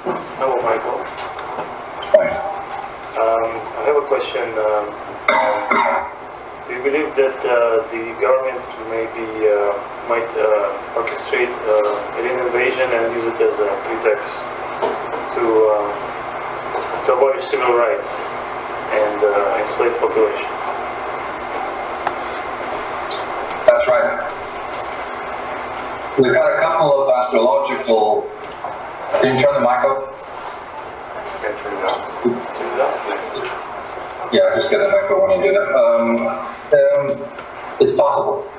Hello, Michael. Hi. I have a question. Do you believe that the government might orchestrate alien invasion and use it as a pretext to abolish civil rights and enslave population? That's right. We've had a couple of astrological... Can you turn the mic up? Can I turn it up? Yeah, just get a mic when you do that. It's possible.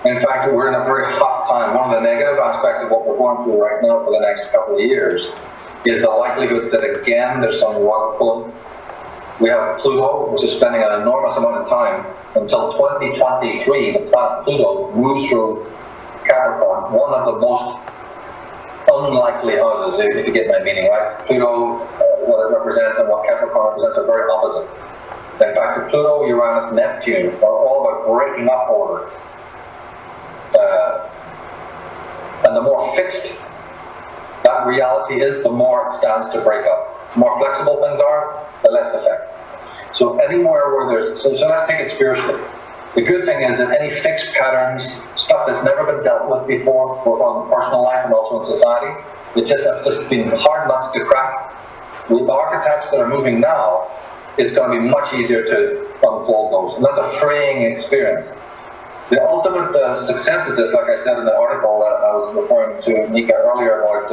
In fact, we're in a very hot time. One of the negative aspects of what we're going through right now for the next couple of years is the likelihood that, again, there's some rug pulling. We have Pluto, which is spending an enormous amount of time until 2023. The planet Pluto moves through Capricorn, one of the most unlikely houses, if you get my meaning, right? Pluto, what it represents and what Capricorn represents are very opposite. In fact, Pluto, Uranus, Neptune are all about breaking up order. And the more fixed that reality is, the more it stands to break up. The more flexible things are, the less effect. So anywhere where there's... So let's take it spiritually. The good thing is that any fixed patterns, stuff that's never been dealt with before, both on personal life and also in society, it just has just been hard nuts to crack. With the archetypes that are moving now, it's going to be much easier to unfold those. And that's a freeing experience. The ultimate success of this, like I said in the article that I was referring to Nika earlier about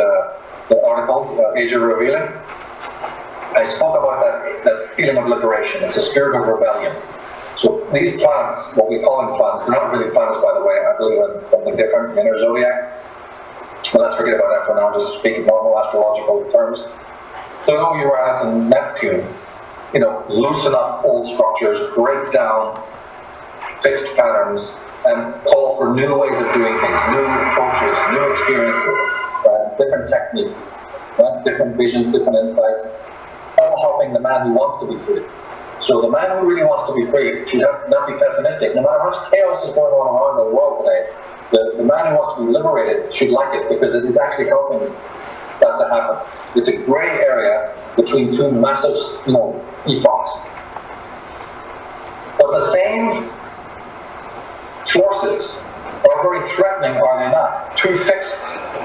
the article, Age of Revealing, I spoke about that feeling of liberation. It's a spirit of rebellion. So these planets, what we call them planets, they're not really planets, by the way. I believe in something different in our zodiac. But let's forget about that for now, just speaking normal astrological terms. Pluto, Uranus, and Neptune, loosen up old structures, break down fixed patterns, and call for new ways of doing things, new approaches, new experiences, different techniques, different visions, different insights, all helping the man who wants to be free. So the man who really wants to be free should not be pessimistic. No matter how much chaos is going on around the world today, the man who wants to be liberated should like it because it is actually helping that to happen. It's a gray area between two massive, epochs. But the same forces are very threatening, are they not? Two fixed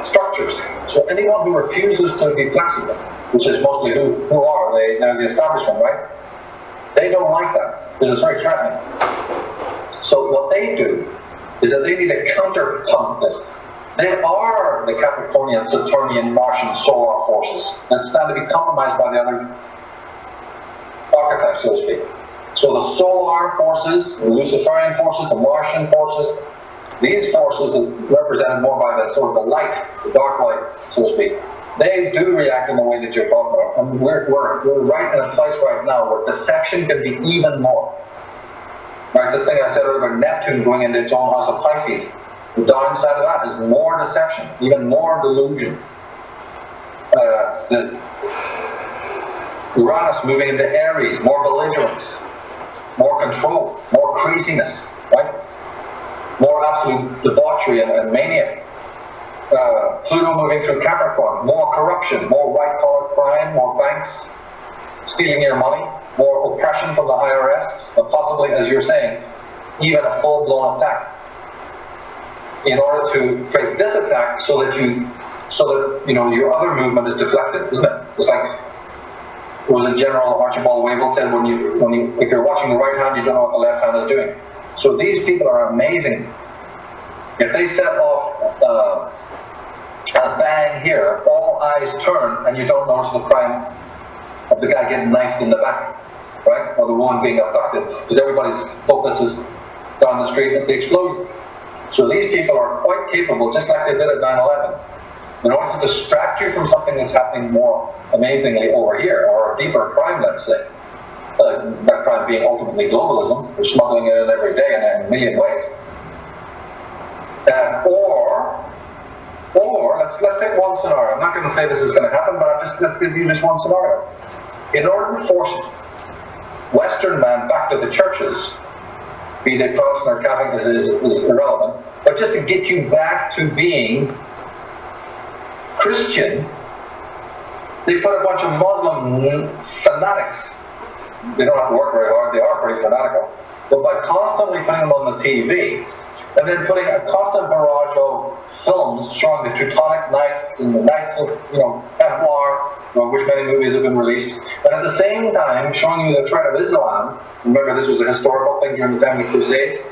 structures. So anyone who refuses to be flexible, which is mostly who are they? They're the establishment, right? They don't like that because it's very threatening. So what they do is that they need to counterpunch this. They are the Capricornian, Saturnian, Martian, solar forces that stand to be compromised by the other archetypes, so to speak. So the solar forces, the Luciferian forces, the Martian forces, these forces are represented more by the sort of the light, the dark light, so to speak. They do react in the way that you're talking about. And we're right in a place right now where deception can be even more. Right, this thing I said earlier about Neptune going into its own house of Pisces, the downside of that is more deception, even more delusion. The Uranus moving into Aries, more belligerence, more control, more craziness, right? More absolute debauchery and mania. Pluto moving through Capricorn, more corruption, more white-collar crime, more banks stealing your money, more oppression from the IRS, and possibly, as you're saying, even a full-blown attack. In order to create this attack so that your other movement is deflected, isn't it? It's like it was a General Archibald Wavell said, if you're watching the right hand, you don't know what the left hand is doing. So these people are amazing. If they set off a bang here, all eyes turn, and you don't notice the crime of the guy getting knifed in the back, right? Or the woman being abducted, because everybody's focus is down the street at the explosion. So these people are quite capable, just like they did at 9/11. In order to distract you from something that's happening more amazingly over here, or a deeper crime, let's say. That crime being ultimately globalism, we're smuggling it in every day in a million ways. Or let's take one scenario. I'm not going to say this is going to happen, but let's give you just one scenario. In order to force Western man back to the churches, be they Protestant or Catholic is irrelevant, but just to get you back to being Christian, They put a bunch of Muslim fanatics. They don't have to work very hard, they are pretty fanatical. But by constantly putting them on the TV, and then putting a constant barrage of films showing the Teutonic Knights and the Knights of, Templar, which many movies have been released, and at the same time showing you the threat of Islam. Remember, this was a historical thing during the time of the Crusades.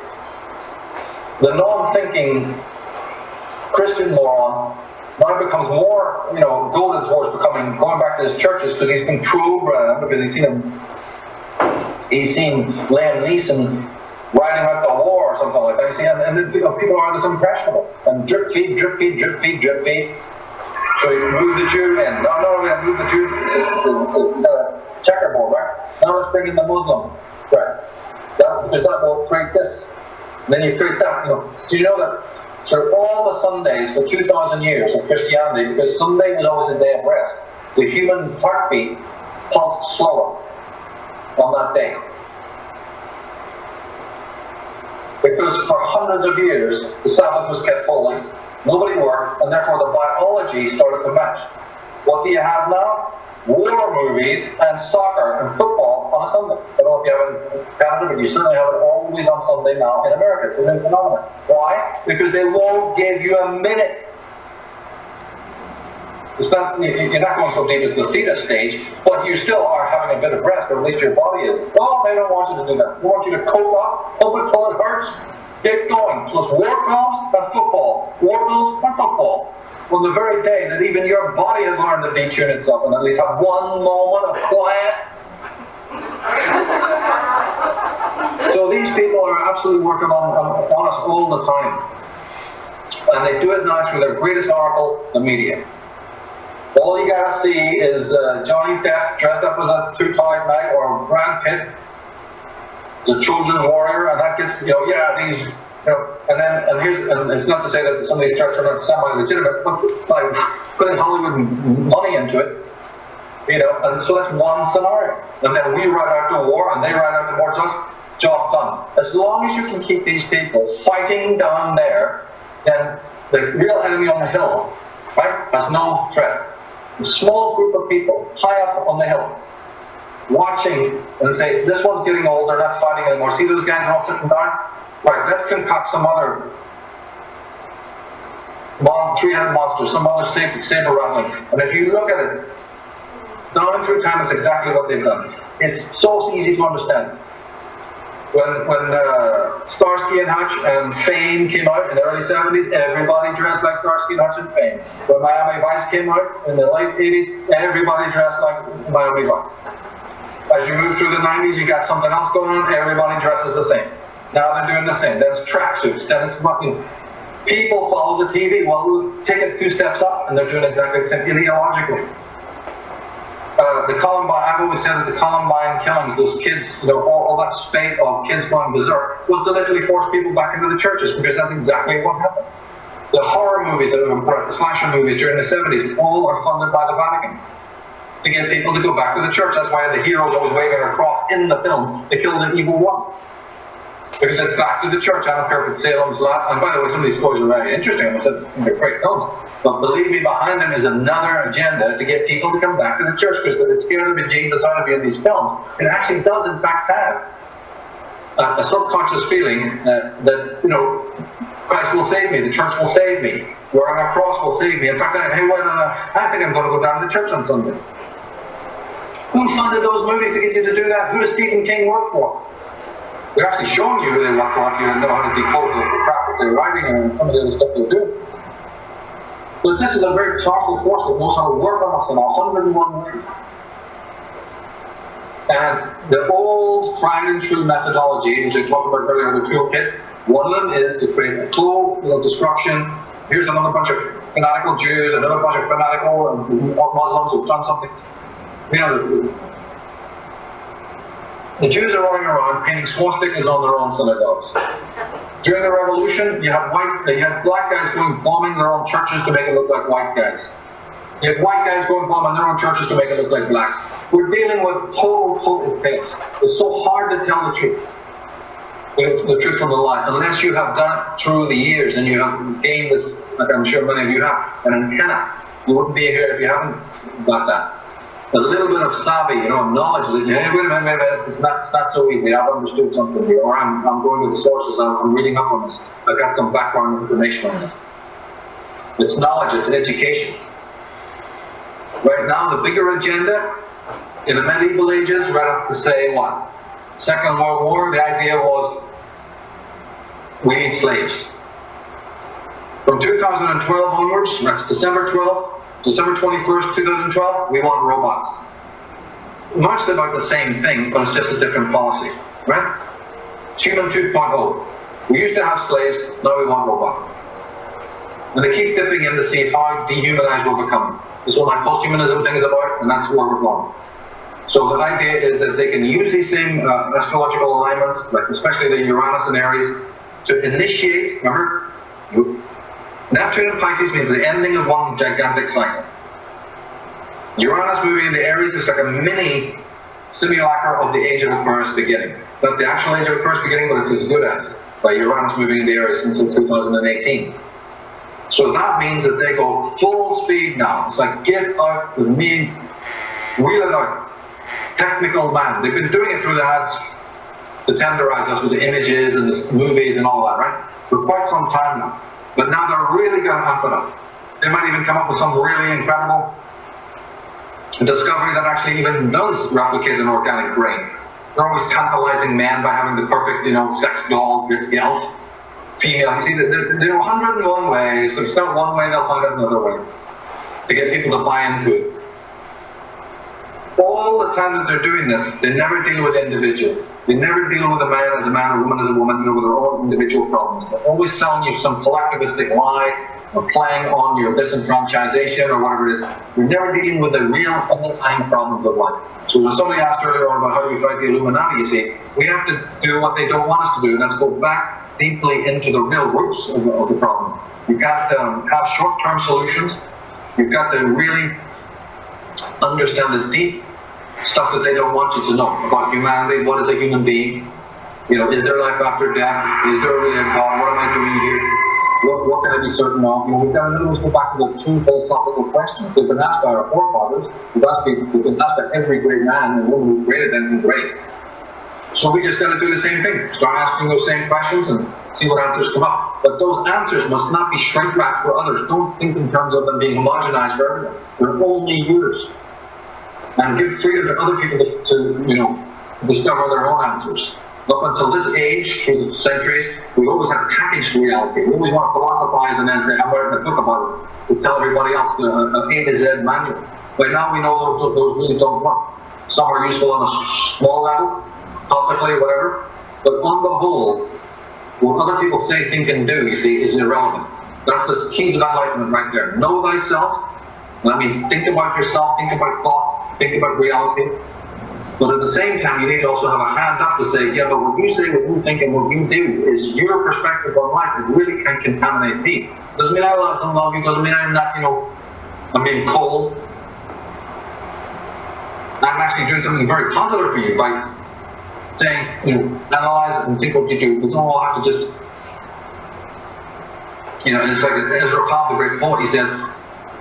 The non-thinking Christian moron now becomes more, goaded towards going back to his churches because he's been programmed, because he's seen Liam Neeson riding out the war or something like that. You see, and people are this impressionable. And drip feed, drip feed, drip feed, drip feed. So you move the Jew in. No, we have to move the Jew. It's a checkerboard, right? Now let's bring in the Muslim. Right. Because that will create this. And then you create that, So you know that through all the Sundays for 2,000 years of Christianity, because Sunday was always a day of rest, the human heartbeat pulsed slower on that day. Because for hundreds of years, the Sabbath was kept holy, nobody worked, and therefore the biology started to match. What do you have now? War movies and soccer and football on a Sunday. I don't know if you have it in Canada, but you certainly have it always on Sunday now in America. It's a new phenomenon. Why? Because they won't give you a minute. You're not going so deep as the fetus stage, but you still are having a bit of rest, or at least your body is. Oh, they don't want you to do that. They want you to cope up, pump it till it hurts, get going. So it's war films and football. War films and football. On the very day that even your body has learned to detune itself and at least have one moment of quiet. So these people are absolutely working on us all the time. And they do it now through their greatest oracle, the media. All you gotta see is Johnny Depp dressed up as a Teutonic Knight, or Brad Pitt, the Trojan warrior, and that gets, these, and it's not to say that some of these starts are not semi-legitimate, but by putting Hollywood money into it, and so that's one scenario. And then we ride out to war, and they ride out towards us, job done. As long as you can keep these people fighting down there, then the real enemy on the hill, right, has no threat. A small group of people, high up on the hill, watching and say, this one's getting old, they're not fighting anymore. See those guys are all sitting down? Right, let's concoct some other three-headed monster, some other saber rattling. And if you look at it, down through time, it's exactly what they've done. It's so easy to understand. When Starsky and Hutch and Fame came out in the early 70s, everybody dressed like Starsky and Hutch and Fame. When Miami Vice came out in the late 80s, everybody dressed like Miami Vice. As you move through the 90s, you got something else going on, everybody dresses the same. Now they're doing the same. Then it's tracksuits, then it's fucking... People follow the TV. Well, we'll take it 2 steps up, and they're doing exactly the same ideologically. The Columbine, I've always said that the Columbine killings, those kids, all that spate of kids going berserk, was to literally force people back into the churches, because that's exactly what happened. The horror movies that were brought, the slasher movies during the 70s, all are funded by the Vatican to get people to go back to the church. That's why the hero's always waving a cross in the film to kill the evil one. Because it's back to the church. I don't care if it's Salem's Lot. And by the way, some of these stories are very interesting. I said they're great films. But believe me, behind them is another agenda to get people to come back to the church, because they're scared of the Jesus out of you in these films. It actually does, in fact, have a subconscious feeling that Christ will save me, the church will save me, wearing a cross will save me. In fact, I think I'm going to go down to church on Sunday. Who funded those movies to get you to do that? Who does Stephen King work for? They're actually showing you who they want you to know how to decode the crap that they're writing and some of the other stuff they do. But this is a very powerful force that knows how to work on us in 101 ways. And the old tried and true methodology, which I talked about earlier in the toolkit, one of them is to create a tool, destruction. Here's another bunch of fanatical Jews, another bunch of fanatical Muslims who've done something. The Jews are running around painting swastikas on their own synagogues. During the revolution, you had black guys going bombing their own churches to make it look like white guys. You had white guys going bombing their own churches to make it look like blacks. We're dealing with total chaos. It's so hard to tell the truth. The truth from the lie, unless you have done it through the years and you have gained this, like I'm sure many of you have, an antenna. You wouldn't be here if you haven't got that. a little bit of savvy, you know, knowledge that, hey, wait a minute, it's not so easy, I've understood something here, or I'm going to the sources, I'm reading up on this, I've got some background information on this. It's knowledge, it's education. Right now, the bigger agenda in the medieval ages, right up to say what? Second World War, the idea was we need slaves. From 2012 onwards, that's December 21st, 2012, we want robots. Much about the same thing, but it's just a different policy, right? Human 2.0. We used to have slaves, now we want robots. And they keep dipping in to see how dehumanized we're becoming. This is what my posthumanism thing is about, and that's where we're going. So the idea is that they can use these same astrological alignments, like especially the Uranus and Aries, to initiate, remember, Neptune in Pisces means the ending of one gigantic cycle. Uranus moving into Aries is like a mini simulacra of the age of Aquarius beginning. Not the actual age of Aquarius beginning, but it's as good as, by Uranus moving into Aries until 2018. So that means that they go full speed now. It's like, get out the mean, wheel it out. Technical man. They've been doing it through the ads to tenderize us with the images and the movies and all that, right? For quite some time now. But now they're really going to amp it up. They might even come up with some really incredible discovery that actually even does replicate an organic brain. They're always tantalizing men by having the perfect, you know, sex doll, elf, female. You see, there are 101 ways. If it's not one way, they'll find another way to get people to buy into it. All the time that they're doing this, they never deal with individuals. They never deal with a man as a man, a woman as a woman, you know, with their own individual problems. They're always selling you some collectivistic lie, or playing on your disenfranchisation or whatever it is. We're never dealing with the real underlying problems of life. So when somebody asked earlier on about how do we fight the Illuminati, you see, we have to do what they don't want us to do, and that's go back deeply into the real roots of the problem. You've got to have short-term solutions. You've got to really understand the deep stuff that they don't want you to know about humanity. What is a human being? You know, is there life after death? Is there really a God? What am I doing here? What can I be certain of? You know, we've got to always go back to the two philosophical questions. They've been asked by our forefathers. They've been asked by every great man and woman who created them and great. So we just got to do the same thing. Start asking those same questions and see what answers come up. But those answers must not be shrink wrapped for others. Don't think in terms of them being homogenized for everyone. They're only yours. And give freedom to other people to you know, discover their own answers. Up until this age, through the centuries, we always have packaged reality. We always want to philosophize and then say, I'm writing a book about it, to tell everybody else an A to Z manual. But now we know those really don't work. Some are useful on a small level, topically, whatever. But on the whole, what other people say, think, and do, you see, is irrelevant. That's the keys of enlightenment right there. Know thyself. I mean, think about yourself, think about thought, think about reality. But at the same time, you need to also have a hand up to say, yeah, but what you say, what you think, and what you do is your perspective on life. It really can contaminate me. Doesn't mean I don't love you, doesn't mean I'm not, you know, I'm being cold. I'm actually doing something very positive for you by saying, you know, analyze it and think what you do. We don't all have to just, you know, and it's like Ezra Pound, the great poet, he said,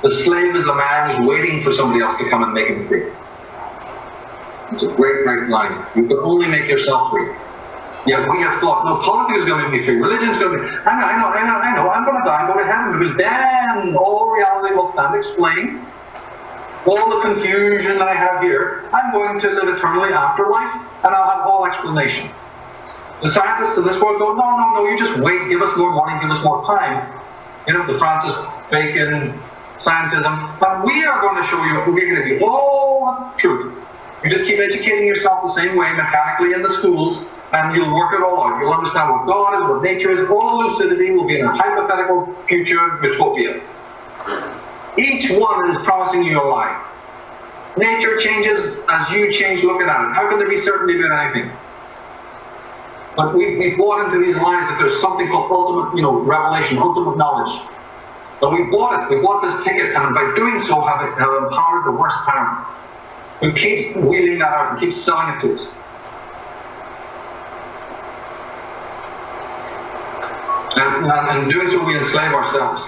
the slave is a man who's waiting for somebody else to come and make him free. It's a great, great line. You can only make yourself free. Yeah, we have thought, no, politics is going to make me free. Religion's going to be, I know. I'm going to die and go to heaven because then all reality will stand explained. All the confusion that I have here, I'm going to live eternally after life and I'll have all explanation. The scientists of this world go, no, you just wait, give us more money, give us more time. You know, the Francis Bacon scientism, but we are going to show you we're going to be all truth. You just keep educating yourself the same way, mechanically in the schools, and you'll work it all out. You'll understand what God is, what nature is. All lucidity will be in a hypothetical future utopia. Each one is promising you a lie. Nature changes as you change looking at it. How can there be certainty about anything? But we bought into these lies that there's something called ultimate, you know, revelation, ultimate knowledge. But we bought it. We bought this ticket, and by doing so, have empowered the worst parents who keeps wheeling that out and keeps selling it to us. And in doing so, we enslave ourselves.